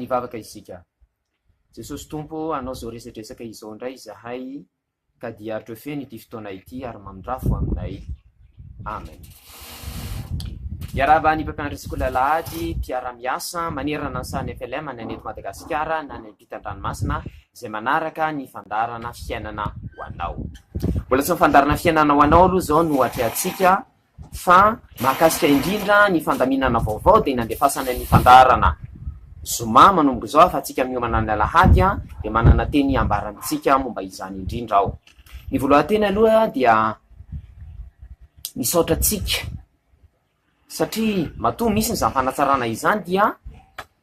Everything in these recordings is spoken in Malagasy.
nivavaka isika. Jesosy Tompo, anao zao resadresaka izao indray zahay ka dia atreo feny ity fotoana ity ary manondrafo aminay. Amen. Iarava ny mpampianatra sekoly Alahady, mpiara-miasa manerana ny sany FLM any eto Madagasikara na ny ampitan-dranomasina izay manaraka ny fandarana fiainana ho anao. Mbola tsy mifandarana fiainana ho anao aloha zao no atrehantsika fa mahakasika indrindra ny fandaminana vaovao dia nandefasana ny fandarana zoma manomboka zao fa atsika miomana ny Alahady dia manana teny ambarantsika momba izany indrindra ao. Ny voalohanteny aloha dia misaotra tsika satria matoa misy ny fanatsarana izany dia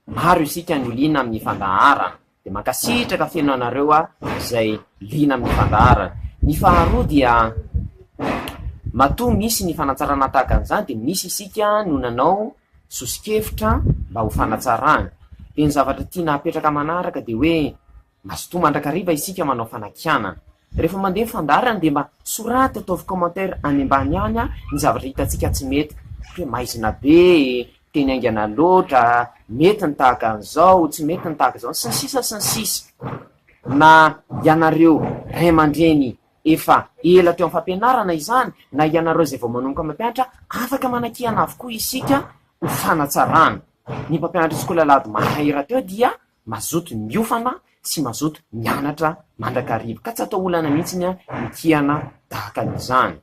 maro isika ny liana amin'ny fandaharana dia mankasitraka feno anareo izay liana amin'ny fandaharana. Ny faharoa dia matoa misy ny fanatsarana tahaka an'izany dia misy isika no nanao sosikevitra mba ho fanatsarana. Dia ny zavatra tiana apetraka manaraka dia hoe mazotoa mandrakariva isika manao fanakianana. Rehefa mandeha fandaharana dia mba sorata ataovy commentaire any ambany any ny zavatra hitantsika tsy mety. Hoe maizina be, teny aingana loatra, mety ny tahaka an'izao, tsy mety ny tahaka izao, sy ny sisa. Na ianareo ray aman-dreny efa ela teo amin'ny fampianarana izany, na ianareo izay vao manomboka mampianatra, afaka manakiana avokoa isika ho fanatsarana. Ny mpampianatra sekoly Alahady mahahira teo dia mazoto miofana sy mazoto mianatra mandrakariva, ka tsy atao olana mihitsy ny mikiana tahaka an'izany.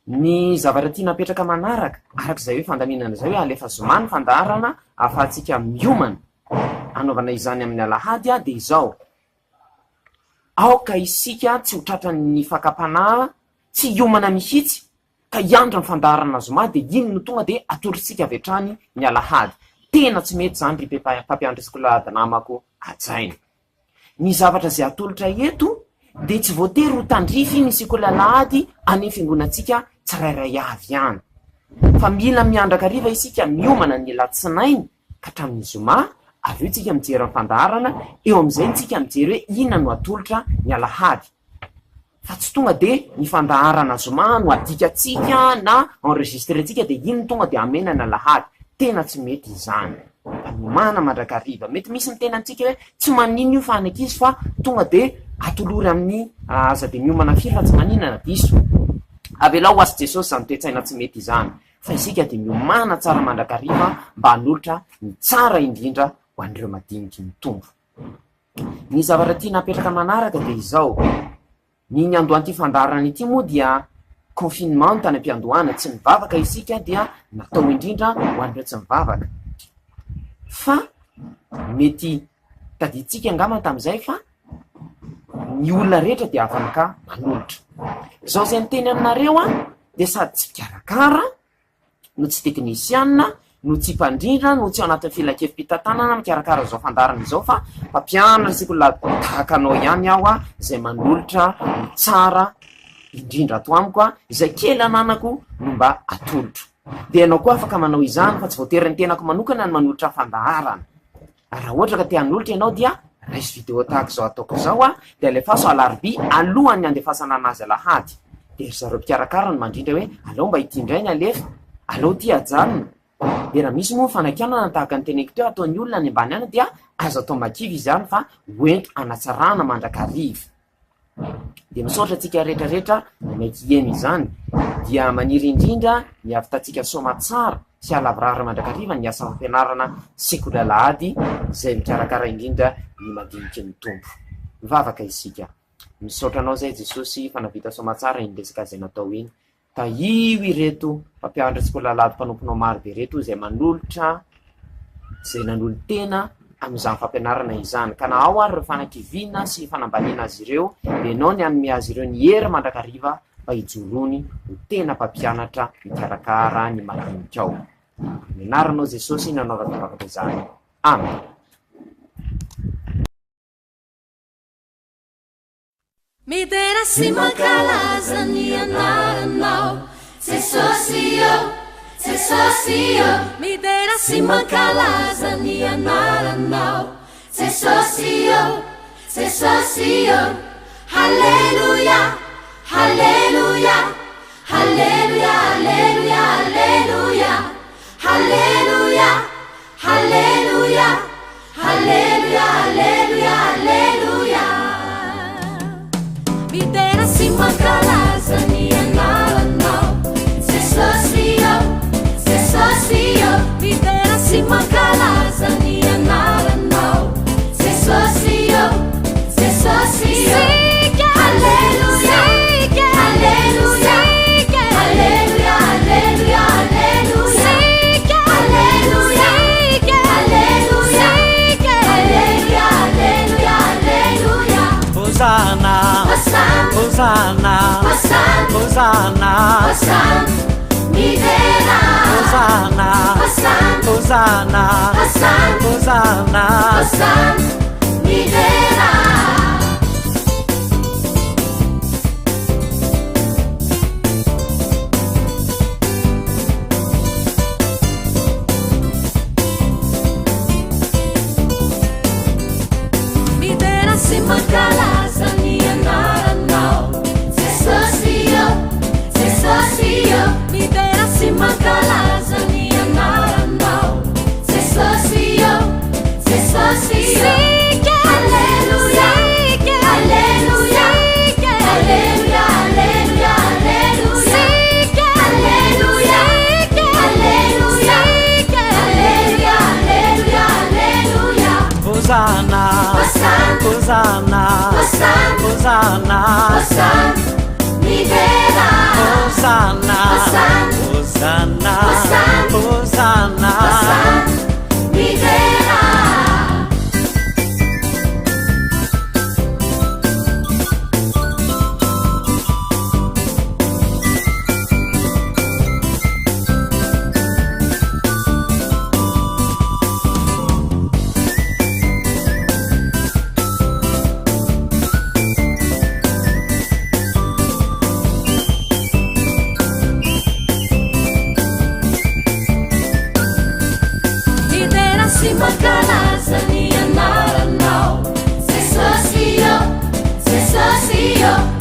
Ny zavatra tiana apetraka manaraka arak'izay hoe fandaminana izay hoe alefa zoma ny fandaharana ahafahantsika miomana anaovana izany amin'ny Alahady dia izao. Aoka isika tsy ho tratran'ny fakapanahy, tsy hiomana mihitsy ka hiandra ny fandaharana zoma dia iny no tonga dia atolotsika avy hatrany ny Alahady. Tena tsy mety zany ry mpampianatra sekoly Alahady namako ajaina. Ny zavatra izay atolotra eto dia tsy voatery ho tandrify ny sekoly Alahady any fiangonantsika tsirairay avy ihany, fa mila miandrakariva isika miomana ny latsinainy ka hatramin'ny zoma, avy eo tsika mijery ny fandaharana, eo amin'izay tsika mijery hoe inona no atolotra ny Alahady. Fa tsy tonga dia ny fandaharana zoma no adikatsika na enregistrentsika dia iny tonga dia amena ny Alahady. Tena tsy mety izany. Fa miomana mandrakariva. Mety misy ny tenantsika hoe tsy manino io fa anankizy fa tonga dia atolory amin'ny aza dia miomana firy fa tsy maninana diso. Avelao ho azy Jesosy izany toe-tsaina tsy mety izany, fa isika dia miomana tsara mandrakariva mba hanolotra ny tsara indrindra ho an'ireo madiniky ny tombo. Ny zavatra tiana apetraka manaraka dia izao. Ny andohan'ity fandaharana ity moa dia confinement no tany am-piandohana, tsy mivavaka isika dia natao indrindra ho an'ireo tsy mivavaka. Fa mety taditsika angamba tamin'izay fa ny olona rehetra dia afaka manolotra. Izao izay niteny aminareo dia sady tsy mpikarakara, no tsy teknisianina, no tsy mpandrindra, no tsy ao anatin'ny filakevim-pitantanana mikarakara izao fandaharana izao, fa mpampianatra sekoly tahaka anao ihany aho izay manolotra ny tsara indrindra ato amiko izay kely ananako no mba atolotra. Dia ianao koa afaka manao izany, fa tsy voatery ny tenako manokana ny manolotra fandaharana. Raha ohatra ka te hanolotra ianao dia raisy video tahaka izao ataoko izao dia alefaso alarobia alohan'ny andefasana anazy Alahady. Dia zareo mpikarakara no mandrindra hoe alao mba ity indray ny alefa, alao ty ajanona. Dia raha misy moa fanakianana tahaka ny teneko teo ataon'ny olona ny ambany any dia azo atao makivy izany fa hoento anatsarana mandrakariva. Dia misaotra antsika rehetrarehetra maiky eny izany dia maniry indrindra ny avitantsika soma tsara sy alavirara mandrakariva ny asa fampianarana sekoly Alahady izay mikarakara indrindra ny madiniky ny tombo. Mivavaka isika. Misaotra anao zay Jesosy fa navita soma tsara iny resaka izay natao iny. Tahio ireto mpampianatra sekoly Alahady mpanomponao maro be reto izay manolotra izay nanolo tena amin'izany fampianarana izany, ka na ao ary ireo fanakiviana sy fanambaniana azy ireo dia ianao ny anome azy ireo ny hery mandrakariva mba hijorony ho tena mpampianatra mikarakara ny madinika ao. Anaranao Jesosy nanaovaka izany. Amen. Midera si mankalaza ny anaranao Jesosy io, Jesosy io. Midera si mankalaza ny anaranao Jesosy io, Jesosy io. Halleluja, halleluja, halleluja, halleluja, halleluja, halleluja, halleluja, Hosanna, Hosanna, Hosanna, Midera. Midera si mankalaza ny anaranao, Jesosio, midera si mankalaza ny anaranao, Jesosio, Alleluia, Alleluia, Alleluia, Alleluia, Alleluia, Alleluia, Alleluia, Alleluia, Alleluia. Hosanna, Hosanna, Hosanna, Hosanna, Midera. Hosanna, Hosanna, Hosanna, Midera. Si mankalaza ny anaranao, Jesosio,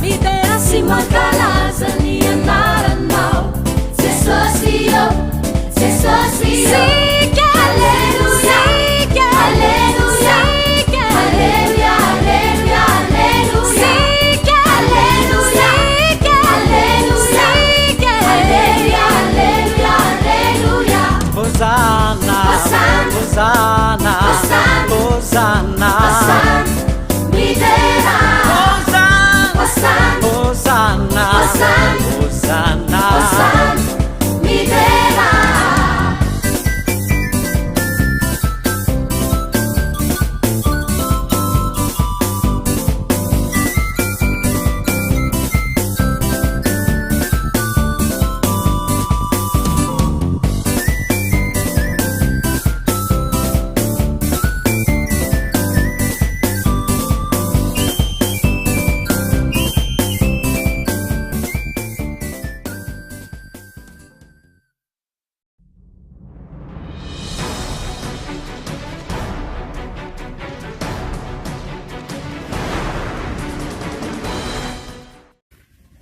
midera si mankalaza ny anaranao, Jesosio, Alleluia, Alleluia, Alleluia, Alleluia, Alleluia, Alleluia, Alleluia, Alleluia, Alleluia, Alleluia. Hosanna, Hosanna, Hosanna, Midera. Hosanna, Hosanna, Midera.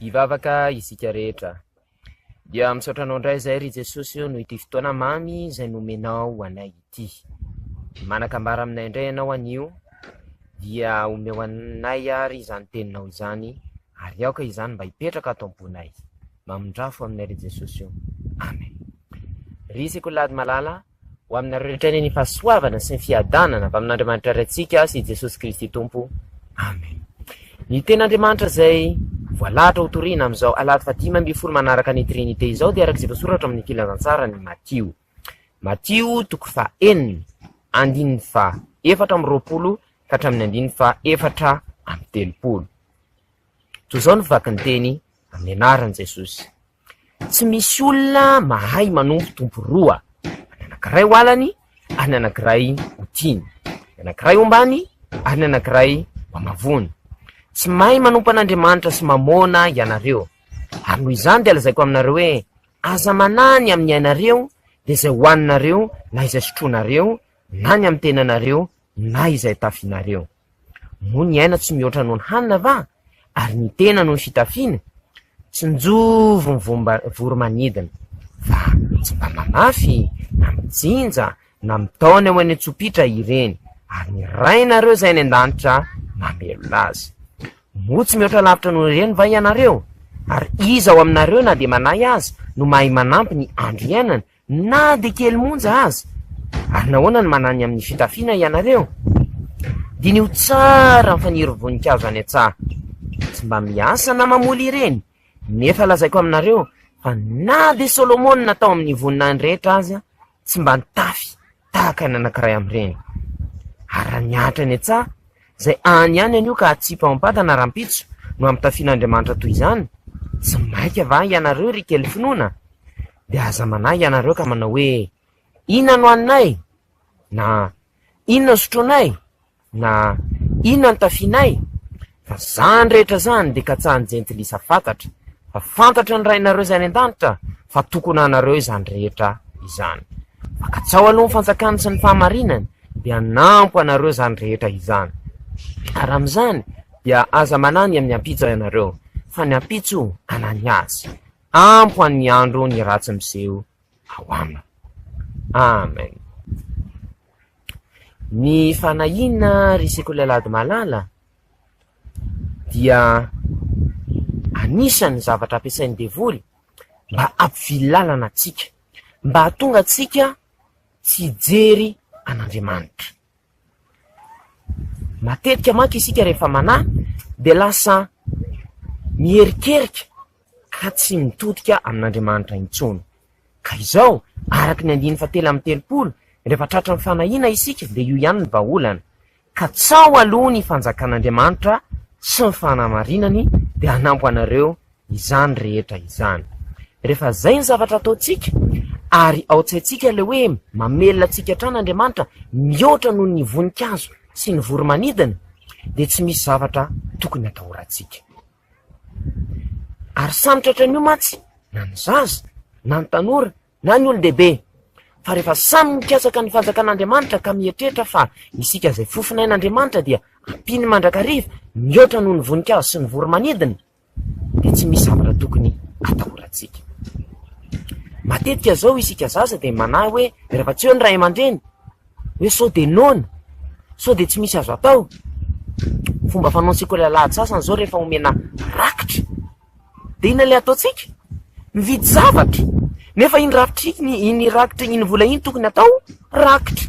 Ivavaka isika rehetra dia misaotranao indray zay ry Jesosy noho ity fotoana mamy izay nomenao anay ity. Manakambara aminay indray ianao anio dia omeo anay ary izany teninao izany, ary aoka izany mba hipetraka ato ambonay. Mamondrafo aminay ry Jesosy. Amen. Ry isika lady malala ho aminareo rehetra ny fahasoavana sy ny fiadanana avy amin'Andriamanitra raintsika sy Jesosy Kristy Tompo. Amen. Ny ten'Andriamanitra zay voalahatra ho toriana amin'izao alahady 10 manaraka ny Trinité izao dia araka izay voasoratra amin'ny kilazatsara ny Matio toko 4 andininy 4:20 ka hatramin'ny 4:30. Toy izao no vaky ny teny amin'ny anaran'i Jesosy. Tsy misy olona mahay manompo tompo roa, any anankiray ho alany, any anankiray ho tiany, anankiray ombany, any anankiray ho amavony. Tsy mahay manompo an'Andriamanitra sy mamona ianareo. Ary noho izany dia lazaiko aminareo hoe aza manany amin'ny ianareo dia izay hoaninareo na izay sotronareo na ny amin'ny tenanareo na izay tafinareo. Moa ny aina tsy mihoatra noho ny hanina va? Ary ny tena noho ny fitafiana? Tsy njovo ny voromanidina, fa tsy mba mamafy na mijinja na mitaona eo any an-tsopitra ireny, ary ny rainareo izay any an-danitra mamelo azy. Moa tsy mihoatra lavitra noho ireny va ianareo? Ary iza ao aminareo na dia manay azy no mahay manampy ny andro iainana na dia kely monja azy? Ary nahoana ny manany amin'ny fitafiana ianareo? Diny ho tsara mifaniry voninkazo any an-tsaha. Tsy mba miasa na mamoly ireny, nefa lazaiko aminareo fa na dia Solomon natao amin'ny voninahiny rehetra azy tsy mba nitafy tahaka ny anankiray amin'ireny. Ary niahatra any an-tsaha izay any ihany anio ka atsipa ampatana rahampitso no amin'ny tafian'Andriamanitra toy izany. Tsy maika va ianareo ry kely finoana? Dia aza manahy ianareo ka manao hoe inona no haninay, na inona no sotronay, na inona no tafianay. Fa zany rehetra zany de katsahan jentilisa fantatra, fa fantatra ny rainareo zay any an-danitra fa tokony anareo izany rehetra izany. Fa katsao aloha ny fanjakany sy ny fahamarinany dia nampo anareo zany rehetra izany. Ary amin'izany dia aza manany amin'ny ampitso ianareo, fa ny ampitso anany azy. Ampo an'ny andro ny ratsy miseho ao amina. Amen. Ny fanahina ry Sekolalady Malala dia anisan'ny zavatra ampiasain'ny devoly mba ampivily lalana atsika, mba hahatonga atsika tsy jery an'Andriamanitra. Matetika manko isika rehefa manahy de lasa miherikerika ka tsy mitodika amin'Andriamanitra intsony. Ka izao araky ny 9:30 rehefa tratra ny fanahina isika de io ihany ny vahaolana. Ka tsao aloha ny fanjakan'Andriamanitra sy ny fanamarinany de hanampo anareo izany rehetra izany. Rehefa zay ny zavatra ataotsika ary ao tsaitsika le hoe mamelona atsika hatrany Andriamanitra mihoatra noho ny voninkazo sy ny voromanidina de tsy misy zavatra tokony atahorantsika. Ary samy tratran'io matsy na ny zaza, na ny tanora, na ny olo-dehibe. Fa rehefa samy mikasaka ny fanjakan'Andriamanitra ka mieritreritra fa isika zay fofinain'Andriamanitra dia ampiny mandrakariva mihoatra noho ny voninkazo sy ny voromanidina de tsy misy zavatra tokony atahorantsika. Matetika zao isika zaza de manahy hoe rehefa tsy eo ny ray aman-dreny hoe sao de nona, sao de tsy misy azo atao. Fomba fanaon'ny Sekolalady sasany zao rehefa omena rakitra de ina le ataotsika? Mividy zavatra. Nefa iny rakitra iny vola iny tokony atao rakitra.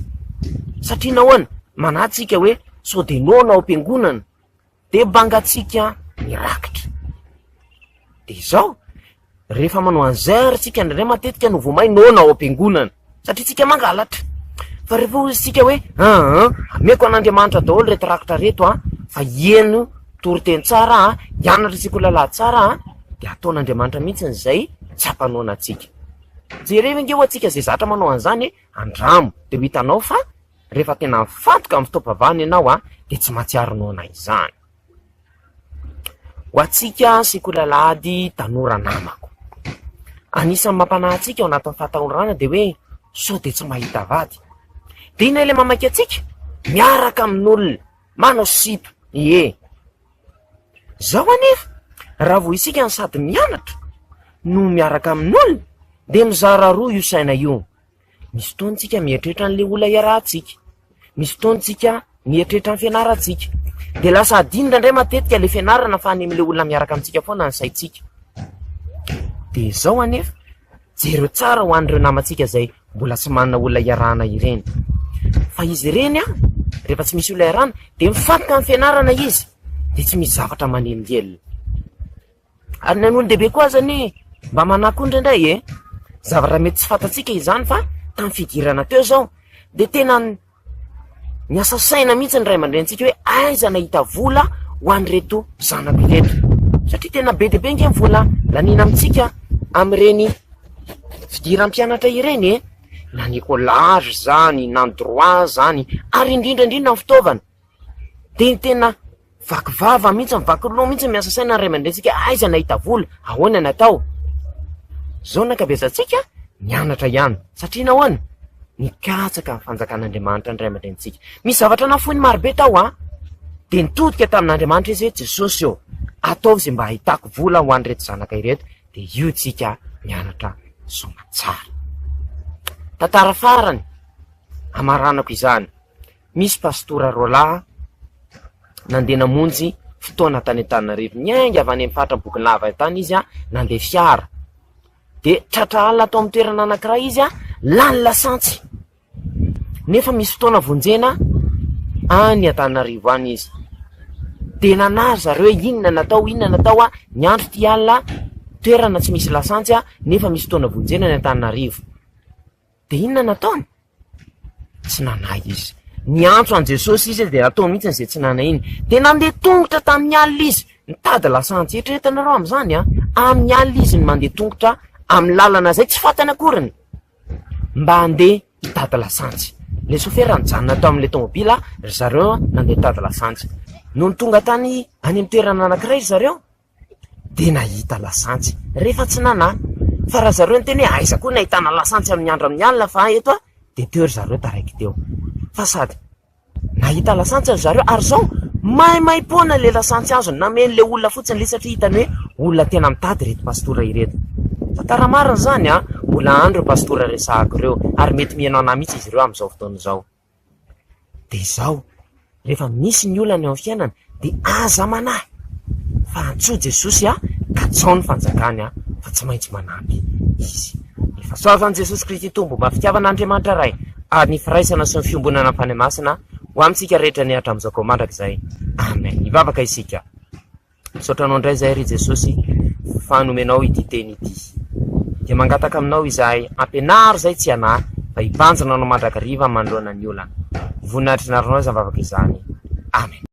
Satria nahoana? Manatsika hoe sao de nona ao am-piangonana de bangatsika ny rakitra. De izao rehefa manao an'izay ary tsika ndray matetika no vomay nona ao am-piangonana satria tsika mangalatra. Fa rehefa ozy tsika hoe ameko an'Andriamanitra daholo reto rakitra reto fa ieno toriteny tsara hianatra Sekolalady tsara de ataon'Andriamanitra mihitsy zay tsy hampanoana atsika. Jereo nge ho atsika zay zatra manao an'izany andramo de ho hitanao fa rehefa tena mifantoka amin'ny fotoam-pavahana ianao de tsy mahatsiaro noana izany. Ho atsika Sekolalady tanora namako, anisan'ny mampanahy atsika ao anatin'ny fahatahorana de hoe sao de tsy mahita vady. De ina le mamaky atsika? Miaraka amin'olona manao sipa. Zao anefa raha vo isika ny sady mianatra no miaraka amin'olona de mizara roa io saina io. Misy fotoantsika mieritreritra n'le olona iarahantsika, misy fotoantsika mieritreritra ny fianarantsika de lasa adinina indray matetika le fianarana fa any amin'le olona miaraka amintsika foana ny saitsika. De zao anefa jereo tsara ho an'ireo namantsika zay mbola tsy manana olona iarahana ireny. Fa izy ireny rehefa tsy misy olona iarahana de mifantoka amin'ny fianarana izy de tsy misy zavatra manelingely. Ary ny an'olo-dehibe koa zany mba manako indraindray zavatra mety tsy fantatsika izany fa tamin'ny fidirana teo zao de tena ny asa saina mihitsy ny ray aman-drenitsika hoe aiza nahita vola ho an'reto zanako ireto. Satria tena be dia be nge vola lanina amintsika amin'ireny fidiram-pianatra ireny na Nicolage zany, na droit zany, ary indrindrandrindra ny fitaovana. De tena vakivava mihitsy, mivakiloha mihitsy miasa saina ny ray aman-drentsika aiza nahita vola, ahoana natao. Zao nankabeazantsika mianatra ihany satria nahoana? Nikatsaka ny fanjakan'Andriamanitra ny ray aman-drentsika. Misy zavatra nafoiny marobe tao de nitodika tamin'Andriamanitra izy hoe Jesosy eo ataovy zay mba ahitako vola ho an'reto zanaka ireto de io tsika mianatra soma tsara. Tantara farany amaranako izany, misy pastora Rola nandeha namonjy fotoana tany Antananarivo, niainga avy any amin'ny faritra Bokinava tany izy nandeha fiara de tratra alina atao amin'ny toerana anankiray izy lany lasantsy. Nefa misy fotoana vonjena any Antananarivo any izy de nanazy zareo inona natao ny andro ty alina toerana tsy misy lasantsy nefa misy fotoana vonjena ny Antananarivo. De inona nataony? Tsy nanay izy. Niantso an Jesosy izy de natao mihitsy zay tsy nanay iny. De nandeha tongotra tamin'ny alina izy. Nitady lasantsy eritreretanareo amin'izany amin'ny alina izy ny mandeha tongotra amin'ny lalana zay tsy fantany akoriny mba andeha mitady lasantsy. Le sofera nijanona tao amin'le tomobila ry zareo nandeha tady lasantsy. No ny tonga tany any amin'ny toerana anankiray zareo dia nahita lasantsy rehefa tsy nanahy. Fa raha zareo ny teny hoe aiza koa nahitana lasantsy amin'ny andro amin'ny alina fa eto a, dia teo ry zareo taraiky teo. Fa sady nahita lasantsy ry zareo ary zao maimaipoana le lasantsy azo namen'le olona fotsiny le satria hitany hoe olona tena mitady reto pastora ireto. Fa taramarina zany a, mbola andro pastora resahako ireo ary mety mihainao na mihitsy izy ireo amin'izao fotoana izao. Dia izao rehefa misy ny olana eo amin'ny fiainana dia aza manahy fa antsoa Jesosy a ka tsao ny fanjakany a, fa tsy maintsy manampy izy. Ny fahasoavan'i Jesosy Kristy tombo mba fitiavan'Andriamanitra ray ary ny firaisana sy ny fiombonana am-pany masina ho amintsika rehetra ny hatramizao koa mandrakizay. Amen. Hivavaka isika. Misaotranao indray izay ry Jesosy fanomenao ity teny ity. Dia mangataka aminao izahay ampianaro izay tsy anahy fa hibanjina anao mandrakariva manoloana ny olana. Voninahitry naronao izay mivavaka izany. Amen.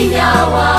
Nyawa